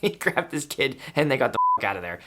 He grabbed this kid and they got the fuck out of there.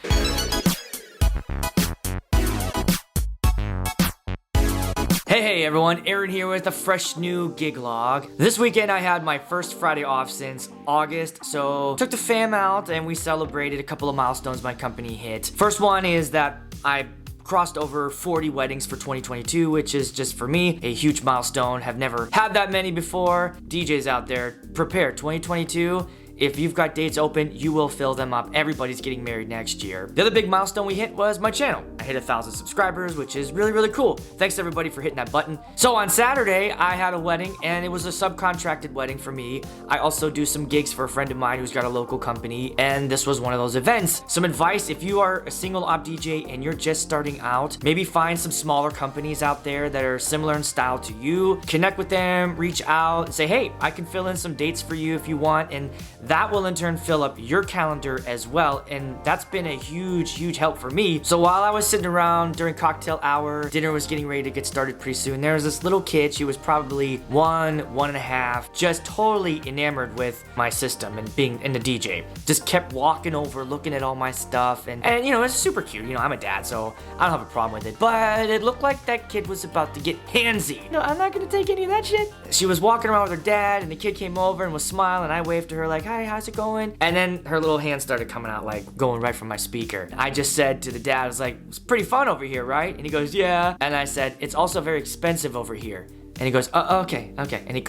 Hey everyone, Aaron here with a fresh new gig log. This weekend I had my first Friday off since August, so took the fam out and we celebrated a couple of milestones my company hit. First one is that I crossed over 40 weddings for 2022, which is just for me a huge milestone. Have never had that many before. DJs out there, prepare 2022. If you've got dates open, you will fill them up. Everybody's getting married next year. The other big milestone we hit was my channel. I hit 1,000 subscribers, which is really, really cool. Thanks everybody for hitting that button. So on Saturday, I had a wedding and it was a subcontracted wedding for me. I also do some gigs for a friend of mine who's got a local company, and this was one of those events. Some advice, if you are a single op DJ and you're just starting out, maybe find some smaller companies out there that are similar in style to you. Connect with them, reach out, and say, hey, I can fill in some dates for you if you want, and that will in turn fill up your calendar as well, and that's been a huge help for me. So while I was sitting around during cocktail hour, dinner was getting ready to get started pretty soon, there was this little kid. She was probably one and a half, just totally enamored with my system and being in the DJ. Just kept walking over, looking at all my stuff, and you know, it's super cute. You know, I'm a dad, so I don't have a problem with it, but it looked like that kid was about to get handsy. No, I'm not gonna take any of that shit. She was walking around with her dad, and the kid came over and was smiling. I waved to her like, hi, how's it going? And then her little hand started coming out, like going right from my speaker. I just said to the dad, I was like, it's pretty fun over here, right? And he goes, yeah. And I said, it's also very expensive over here. And he goes, okay. And he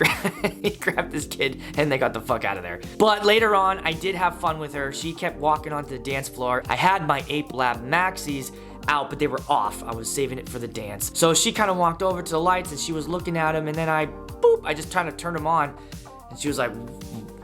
grabbed this kid and they got the fuck out of there. But later on, I did have fun with her. She kept walking onto the dance floor. I had my Ape Lab Maxis out, but they were off. I was saving it for the dance. So she kind of walked over to the lights and she was looking at them, and then I just tried to turn them on. And she was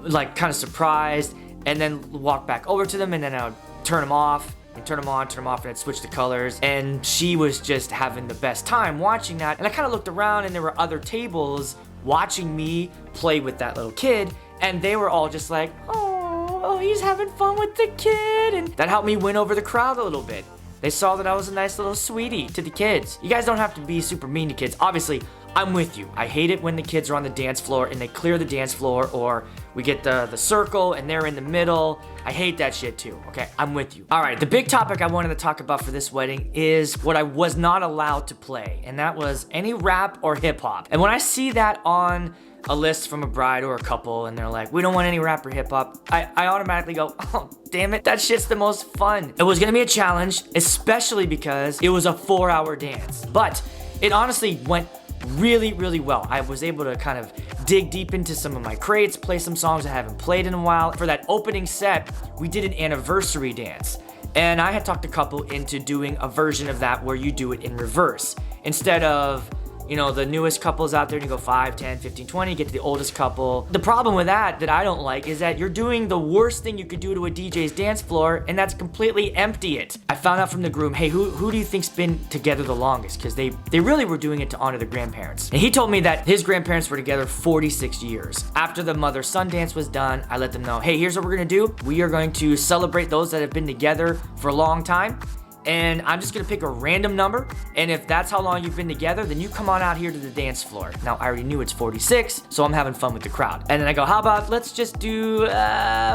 like kind of surprised, and then walked back over to them, and then I would turn them off and turn them on, and I'd switch the colors. And she was just having the best time watching that. And I kind of looked around and there were other tables watching me play with that little kid, and they were all just like, oh, he's having fun with the kid. And that helped me win over the crowd a little bit. They saw that I was a nice little sweetie to the kids. You guys don't have to be super mean to kids. Obviously, I'm with you. I hate it when the kids are on the dance floor and they clear the dance floor, or we get the circle and they're in the middle. I hate that shit too, okay? I'm with you. All right, the big topic I wanted to talk about for this wedding is what I was not allowed to play, and that was any rap or hip hop. And when I see that on a list from a bride or a couple and they're like, we don't want any rap or hip hop, I automatically go, oh, damn it, that shit's the most fun. It was gonna be a challenge, especially because it was a 4-hour dance, but it honestly went really well. I was able to kind of dig deep into some of my crates, play some songs I haven't played in a while. For that opening set, we did an anniversary dance, and I had talked a couple into doing a version of that where you do it in reverse. Instead of, you know, the newest couples out there, and you go 5, 10, 15, 20, get to the oldest couple. The problem with that I don't like is that you're doing the worst thing you could do to a DJ's dance floor, and that's completely empty it. I found out from the groom, hey, who do you think's been together the longest? Because they really were doing it to honor the grandparents. And he told me that his grandparents were together 46 years. After the mother-son dance was done, I let them know, hey, here's what we're gonna do. We are going to celebrate those that have been together for a long time, and I'm just gonna pick a random number, and if that's how long you've been together, then you come on out here to the dance floor. Now, I already knew it's 46, so I'm having fun with the crowd. And then I go, how about let's just do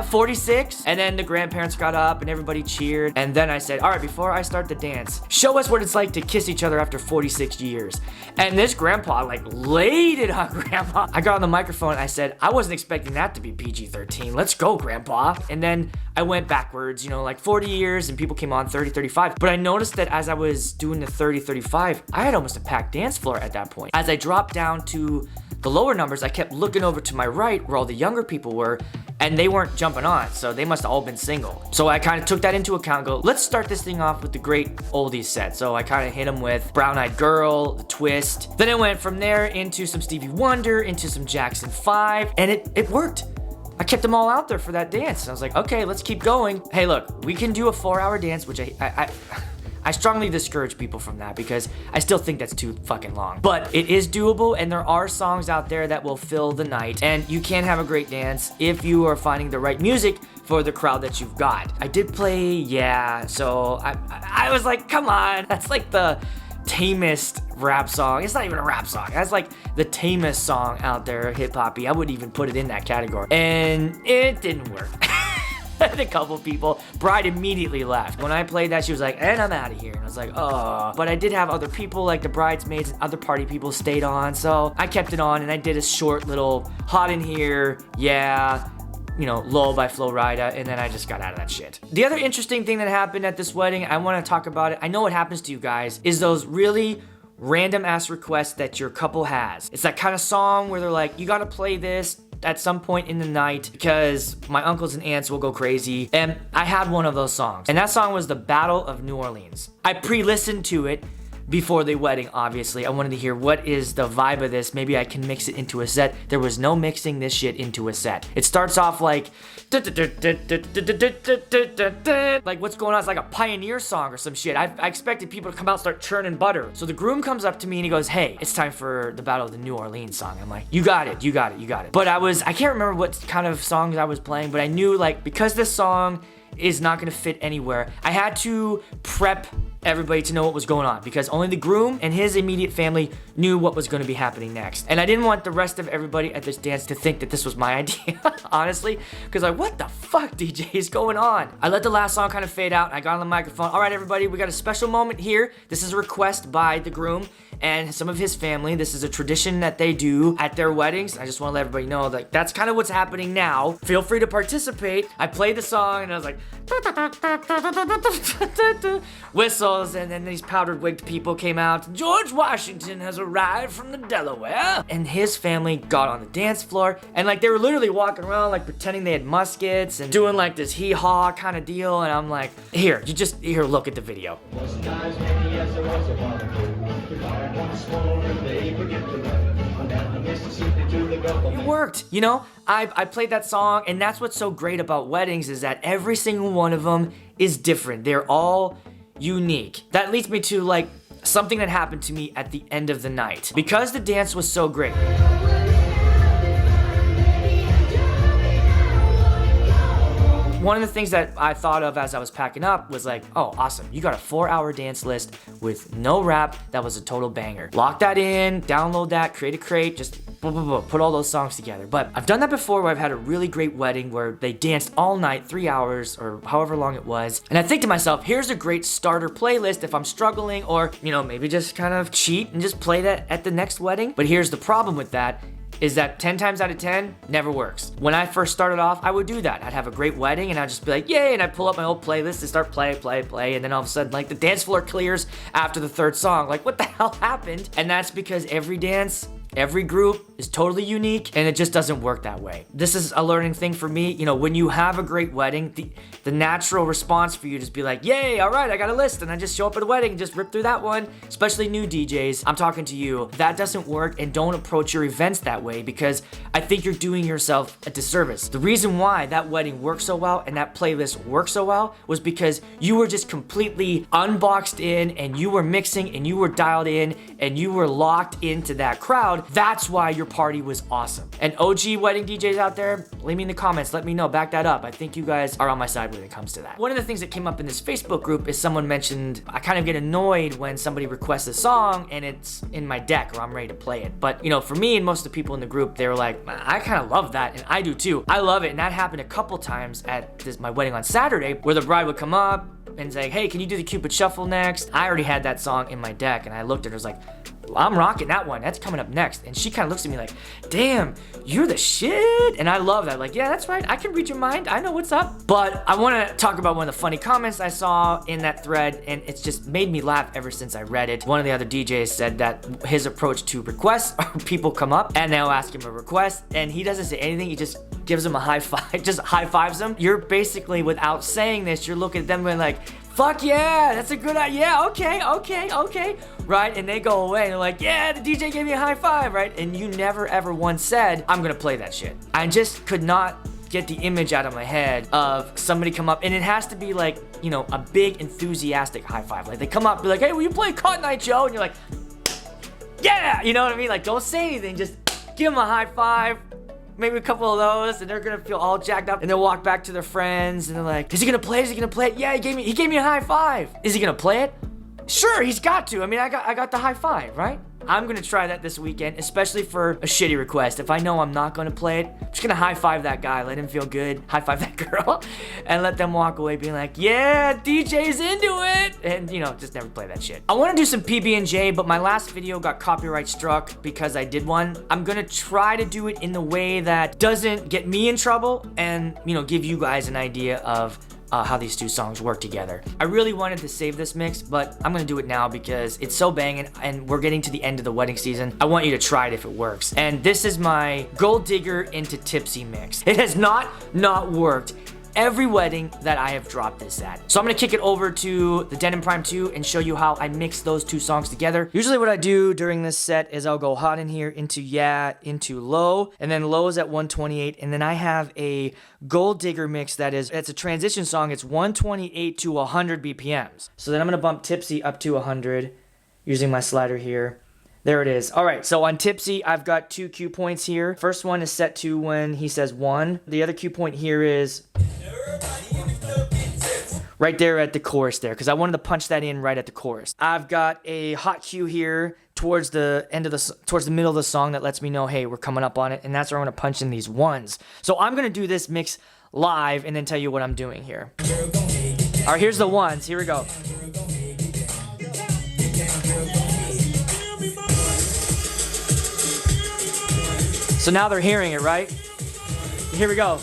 46? And then the grandparents got up and everybody cheered. And then I said, all right, before I start the dance, show us what it's like to kiss each other after 46 years. And this grandpa like laid it on grandma. I got on the microphone and I said, I wasn't expecting that to be PG-13. Let's go, grandpa. And then I went backwards, you know, like 40 years, and people came on 30, 35. But I noticed that as I was doing the 30, 35, I had almost a packed dance floor at that point. As I dropped down to the lower numbers, I kept looking over to my right where all the younger people were, and they weren't jumping on, so they must have all been single. So I kind of took that into account and go, let's start this thing off with the great oldies set. So I kind of hit them with Brown Eyed Girl, The Twist. Then it went from there into some Stevie Wonder, into some Jackson 5, and it worked. I kept them all out there for that dance. And I was like, okay, let's keep going. Hey, look, we can do a 4-hour dance, which I strongly discourage people from that because I still think that's too fucking long. But it is doable, and there are songs out there that will fill the night, and you can have a great dance if you are finding the right music for the crowd that you've got. I did play, yeah, so I was like, come on, that's like the tamest rap song. It's not even a rap song. That's like the tamest song out there, hip-hoppy. I wouldn't even put it in that category. And it didn't work. And a couple people. Bride immediately left. When I played that, she was like, and I'm out of here. And I was like, oh. But I did have other people, like the bridesmaids and other party people stayed on. So I kept it on and I did a short little hot in here, yeah, you know, Low by Flo Rida, and then I just got out of that shit. The other interesting thing that happened at this wedding, I want to talk about it. I know what happens to you guys, is those really random ass requests that your couple has. It's that kind of song where they're like, you gotta play this at some point in the night because my uncles and aunts will go crazy. And I had one of those songs, and that song was the Battle of New Orleans. I pre-listened to it before the wedding, obviously. I wanted to hear what is the vibe of this. Maybe I can mix it into a set. There was no mixing this shit into a set. It starts off like what's going on? It's like a Pioneer song or some shit. I expected people to come out and start churning butter. So the groom comes up to me and he goes, hey, it's time for the Battle of the New Orleans song. I'm like, you got it, you got it, you got it. But I can't remember what kind of songs I was playing, but I knew, like, because this song is not gonna fit anywhere, I had to prep everybody to know what was going on because only the groom and his immediate family knew what was going to be happening next. And I didn't want the rest of everybody at this dance to think that this was my idea, honestly, because like, what the fuck, DJ, is going on? I let the last song kind of fade out and I got on the microphone. All right, everybody, we got a special moment here. This is a request by the groom and some of his family. This is a tradition that they do at their weddings. I just want to let everybody know that that's kind of what's happening now. Feel free to participate. I played the song and I was like, whistles, and then these powdered wigged people came out. George Washington has arrived from the Delaware. And his family got on the dance floor and like they were literally walking around like pretending they had muskets and doing like this hee-haw kind of deal. And I'm like, here, look at the video. It worked, you know? I played that song, and that's what's so great about weddings is that every single one of them is different. They're all unique. That leads me to like something that happened to me at the end of the night. Because the dance was so great, one of the things that I thought of as I was packing up was like, oh, awesome. You got a 4-hour dance list with no rap. That was a total banger. Lock that in, download that, create a crate, just put all those songs together. But I've done that before where I've had a really great wedding where they danced all night, 3 hours or however long it was. And I think to myself, here's a great starter playlist if I'm struggling, or, you know, maybe just kind of cheat and just play that at the next wedding. But here's the problem with that, is that 10 times out of 10 never works. When I first started off, I would do that. I'd have a great wedding and I'd just be like, yay, and I'd pull up my old playlist and start play, and then all of a sudden, like, the dance floor clears after the third song. Like, what the hell happened? And that's because every dance, every group is totally unique, and it just doesn't work that way. This is a learning thing for me. You know, when you have a great wedding, the natural response for you to just be like, yay, all right, I got a list, and I just show up at the wedding and just rip through that one, especially new DJs. I'm talking to you. That doesn't work, and don't approach your events that way because I think you're doing yourself a disservice. The reason why that wedding worked so well and that playlist worked so well was because you were just completely unboxed in, and you were mixing, and you were dialed in, and you were locked into that crowd. That's why your party was awesome. And OG wedding DJs out there, leave me in the comments, let me know, back that up. I think you guys are on my side when it comes to that. One of the things that came up in this Facebook group is someone mentioned, I kind of get annoyed when somebody requests a song and it's in my deck or I'm ready to play it. But, you know, for me and most of the people in the group, they were like, I kind of love that, and I do too. I love it, and that happened a couple times at my wedding on Saturday, where the bride would come up and say, hey, can you do the Cupid Shuffle next? I already had that song in my deck, and I looked at her, I was like, I'm rocking that one. That's coming up next. And she kind of looks at me like, damn, you're the shit. And I love that. Like, yeah, that's right. I can read your mind. I know what's up. But I want to talk about one of the funny comments I saw in that thread, and it's just made me laugh ever since I read it. One of the other DJs said that his approach to requests are people come up and they'll ask him a request, and he doesn't say anything. He just gives them a high five, just high fives them. You're basically, without saying this, you're looking at them and like, fuck yeah, that's a good idea. Yeah, okay, right? And they go away and they're like, yeah, the DJ gave me a high five, right? And you never ever once said, I'm gonna play that shit. I just could not get the image out of my head of somebody come up, and it has to be like, you know, a big enthusiastic high five. Like they come up, be like, hey, will you play Cotton Eye Joe? And you're like, yeah, you know what I mean? Like, don't say anything, just give them a high five. Maybe a couple of those, and they're gonna feel all jacked up, and they'll walk back to their friends, and they're like, is he gonna play? Is he gonna play it? Yeah, he gave me a high five. Is he gonna play it? Sure, he's got to. I mean, I got the high five, right? I'm gonna try that this weekend, especially for a shitty request. If I know I'm not gonna play it, I'm just gonna high five that guy, let him feel good, high five that girl, and let them walk away being like, yeah, DJ's into it, and you know, just never play that shit. I wanna do some PB&J, but my last video got copyright struck because I did one. I'm gonna try to do it in the way that doesn't get me in trouble and, you know, give you guys an idea of how these two songs work together. I really wanted to save this mix, but I'm gonna do it now because it's so banging and we're getting to the end of the wedding season. I want you to try it if it works. And this is my Gold Digger into Tipsy mix. It has not worked every wedding that I have dropped this at. So I'm gonna kick it over to the Denim Prime 2 and show you how I mix those two songs together. Usually what I do during this set is I'll go hot in here into yeah, into low, and then low is at 128, and then I have a Gold Digger mix it's a transition song. It's 128 to 100 BPMs. So then I'm gonna bump Tipsy up to 100 using my slider here. There it is. All right, so on Tipsy, I've got 2 cue points here. First one is set to when he says 1. The other cue point here is right there at the chorus there, because I wanted to punch that in right at the chorus. I've got a hot cue here towards the middle of the song that lets me know, hey, we're coming up on it, and that's where I'm gonna punch in these ones. So I'm gonna do this mix live and then tell you what I'm doing here. All right, here's the ones. Here we go. So now they're hearing it, right? Here we go.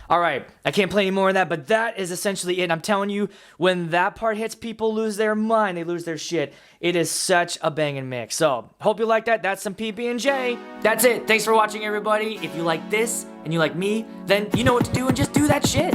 All right, I can't play any more of that, but that is essentially it. I'm telling you, when that part hits, people lose their mind. They lose their shit. It is such a banging mix. So, hope you like that. That's some PB&J. That's it. Thanks for watching, everybody. If you like this and you like me, then you know what to do and just do that shit.